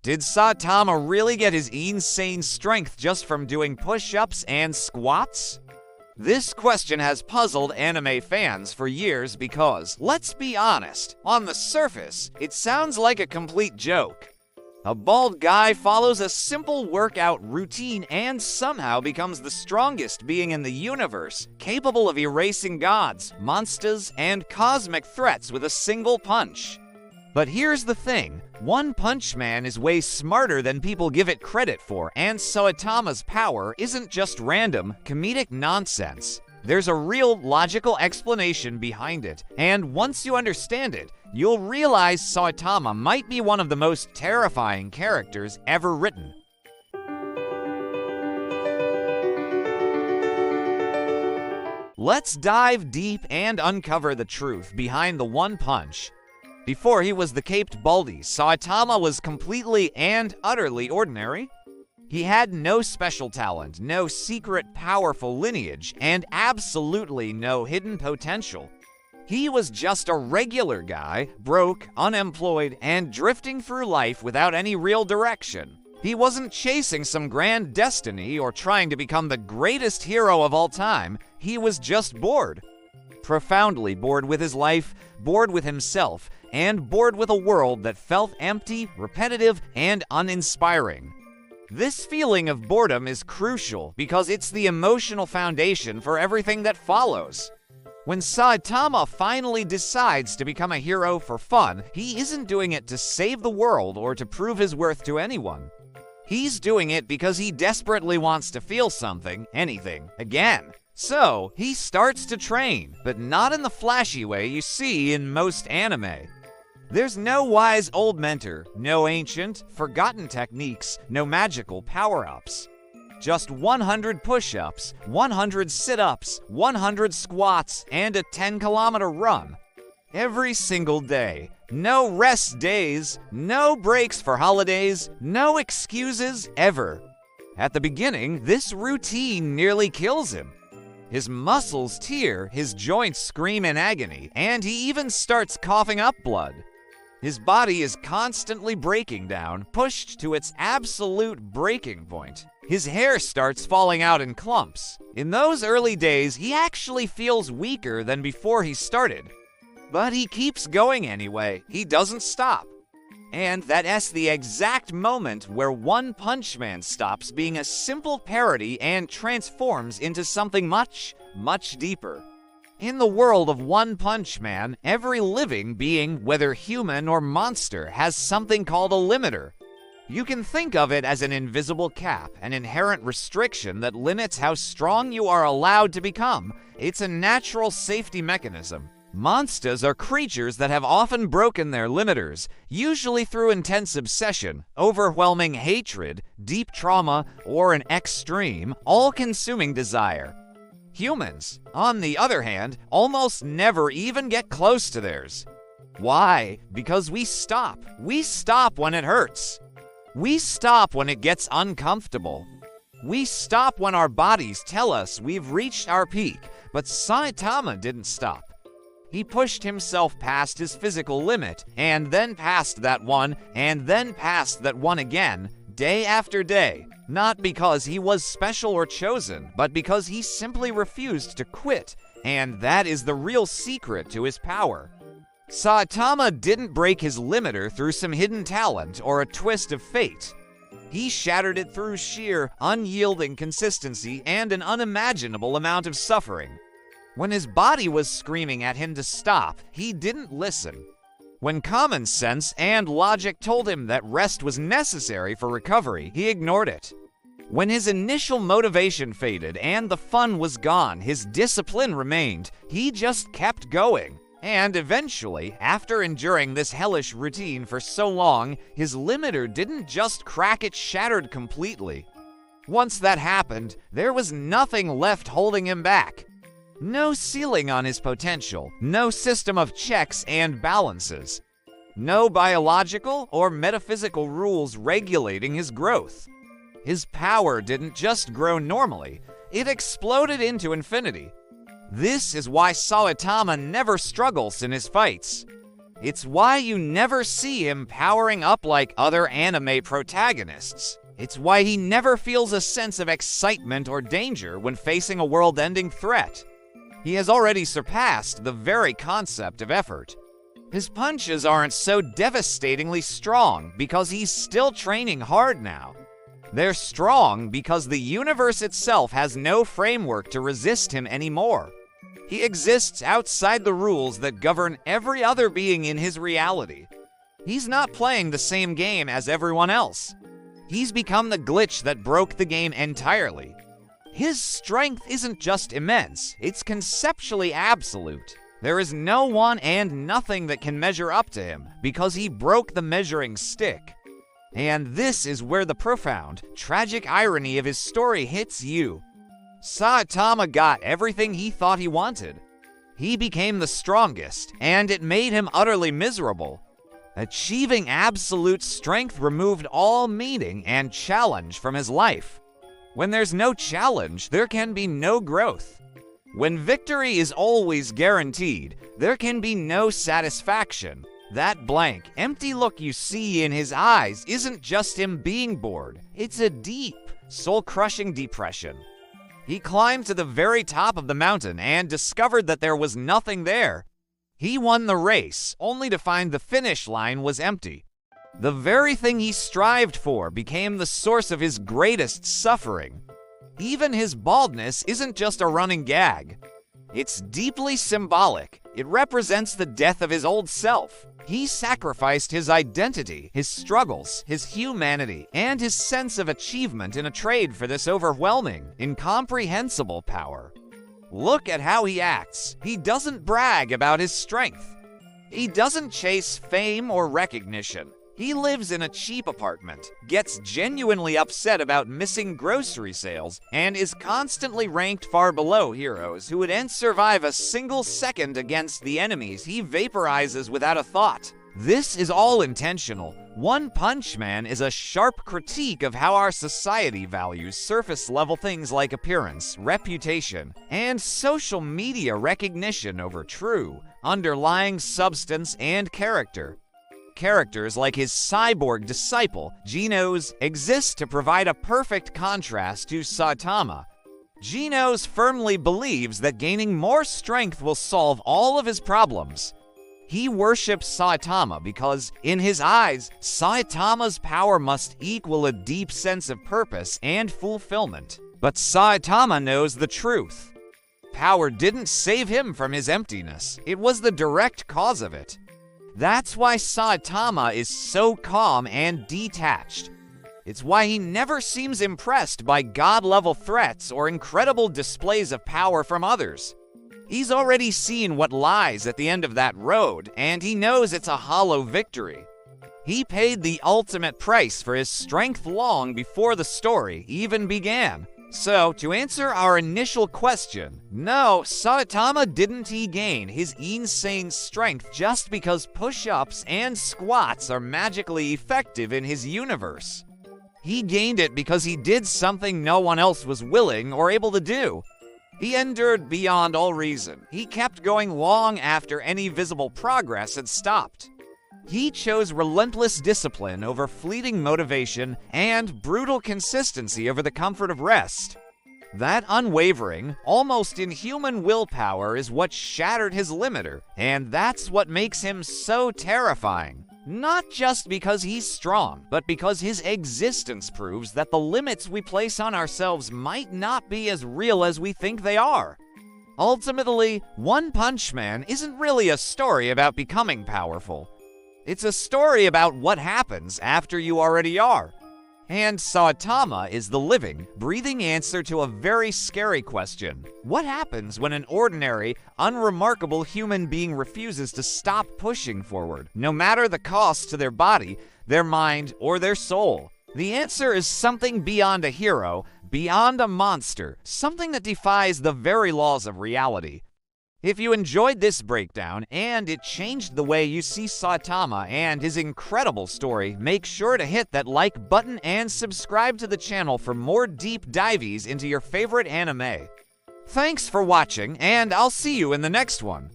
Did Saitama really get his insane strength just from doing push-ups and squats? This question has puzzled anime fans for years because, let's be honest, on the surface, it sounds like a complete joke. A bald guy follows a simple workout routine and somehow becomes the strongest being in the universe, capable of erasing gods, monsters, and cosmic threats with a single punch. But here's the thing, One Punch Man is way smarter than people give it credit for, and Saitama's power isn't just random, comedic nonsense. There's a real, logical explanation behind it, and once you understand it, you'll realize Saitama might be one of the most terrifying characters ever written. Let's dive deep and uncover the truth behind the One Punch. Before he was the caped baldy, Saitama was completely and utterly ordinary. He had no special talent, no secret powerful lineage, and absolutely no hidden potential. He was just a regular guy, broke, unemployed, and drifting through life without any real direction. He wasn't chasing some grand destiny or trying to become the greatest hero of all time. He was just bored. Profoundly bored with his life, bored with himself, and bored with a world that felt empty, repetitive, and uninspiring. This feeling of boredom is crucial because it's the emotional foundation for everything that follows. When Saitama finally decides to become a hero for fun, he isn't doing it to save the world or to prove his worth to anyone. He's doing it because he desperately wants to feel something, anything, again. So, he starts to train, but not in the flashy way you see in most anime. There's no wise old mentor, no ancient, forgotten techniques, no magical power-ups. Just 100 push-ups, 100 sit-ups, 100 squats, and a 10-kilometer run. Every single day. No rest days, no breaks for holidays, no excuses ever. At the beginning, this routine nearly kills him. His muscles tear, his joints scream in agony, and he even starts coughing up blood. His body is constantly breaking down, pushed to its absolute breaking point. His hair starts falling out in clumps. In those early days, he actually feels weaker than before he started. But he keeps going anyway. He doesn't stop. And that's the exact moment where One Punch Man stops being a simple parody and transforms into something much, much deeper. In the world of One Punch Man, every living being, whether human or monster, has something called a limiter. You can think of it as an invisible cap, an inherent restriction that limits how strong you are allowed to become. It's a natural safety mechanism. Monsters are creatures that have often broken their limiters, usually through intense obsession, overwhelming hatred, deep trauma, or an extreme, all-consuming desire. Humans, on the other hand, almost never even get close to theirs. Why? Because we stop. We stop when it hurts. We stop when it gets uncomfortable. We stop when our bodies tell us we've reached our peak, but Saitama didn't stop. He pushed himself past his physical limit, and then past that one, and then past that one again, day after day. Not because he was special or chosen, but because he simply refused to quit, and that is the real secret to his power. Saitama didn't break his limiter through some hidden talent or a twist of fate. He shattered it through sheer, unyielding consistency and an unimaginable amount of suffering. When his body was screaming at him to stop, he didn't listen. When common sense and logic told him that rest was necessary for recovery, he ignored it. When his initial motivation faded and the fun was gone, his discipline remained. He just kept going. And eventually, after enduring this hellish routine for so long, his limiter didn't just crack, it shattered completely. Once that happened, there was nothing left holding him back. No ceiling on his potential, no system of checks and balances. No biological or metaphysical rules regulating his growth. His power didn't just grow normally, it exploded into infinity. This is why Saitama never struggles in his fights. It's why you never see him powering up like other anime protagonists. It's why he never feels a sense of excitement or danger when facing a world-ending threat. He has already surpassed the very concept of effort. His punches aren't so devastatingly strong because he's still training hard now. They're strong because the universe itself has no framework to resist him anymore. He exists outside the rules that govern every other being in his reality. He's not playing the same game as everyone else. He's become the glitch that broke the game entirely. His strength isn't just immense, it's conceptually absolute. There is no one and nothing that can measure up to him because he broke the measuring stick. And this is where the profound, tragic irony of his story hits you. Saitama got everything he thought he wanted. He became the strongest, and it made him utterly miserable. Achieving absolute strength removed all meaning and challenge from his life. When there's no challenge, there can be no growth. When victory is always guaranteed, there can be no satisfaction. That blank, empty look you see in his eyes isn't just him being bored. It's a deep, soul-crushing depression. He climbed to the very top of the mountain and discovered that there was nothing there. He won the race, only to find the finish line was empty. The very thing he strived for became the source of his greatest suffering. Even his baldness isn't just a running gag. It's deeply symbolic. It represents the death of his old self. He sacrificed his identity, his struggles, his humanity, and his sense of achievement in a trade for this overwhelming, incomprehensible power. Look at how he acts. He doesn't brag about his strength. He doesn't chase fame or recognition. He lives in a cheap apartment, gets genuinely upset about missing grocery sales, and is constantly ranked far below heroes who would survive a single second against the enemies he vaporizes without a thought. This is all intentional. One Punch Man is a sharp critique of how our society values surface-level things like appearance, reputation, and social media recognition over true, underlying substance and character. Characters like his cyborg disciple, Genos, exist to provide a perfect contrast to Saitama. Genos firmly believes that gaining more strength will solve all of his problems. He worships Saitama because, in his eyes, Saitama's power must equal a deep sense of purpose and fulfillment. But Saitama knows the truth. Power didn't save him from his emptiness. It was the direct cause of it. That's why Saitama is so calm and detached. It's why he never seems impressed by god-level threats or incredible displays of power from others. He's already seen what lies at the end of that road, and he knows it's a hollow victory. He paid the ultimate price for his strength long before the story even began. So, to answer our initial question, no, Saitama didn't gain his insane strength just because push-ups and squats are magically effective in his universe. He gained it because he did something no one else was willing or able to do. He endured beyond all reason. He kept going long after any visible progress had stopped. He chose relentless discipline over fleeting motivation and brutal consistency over the comfort of rest. That unwavering, almost inhuman willpower is what shattered his limiter, and that's what makes him so terrifying. Not just because he's strong, but because his existence proves that the limits we place on ourselves might not be as real as we think they are. Ultimately, One Punch Man isn't really a story about becoming powerful. It's a story about what happens after you already are. And Saitama is the living, breathing answer to a very scary question. What happens when an ordinary, unremarkable human being refuses to stop pushing forward, no matter the cost to their body, their mind, or their soul? The answer is something beyond a hero, beyond a monster, something that defies the very laws of reality. If you enjoyed this breakdown and it changed the way you see Saitama and his incredible story, make sure to hit that like button and subscribe to the channel for more deep dives into your favorite anime. Thanks for watching, and I'll see you in the next one.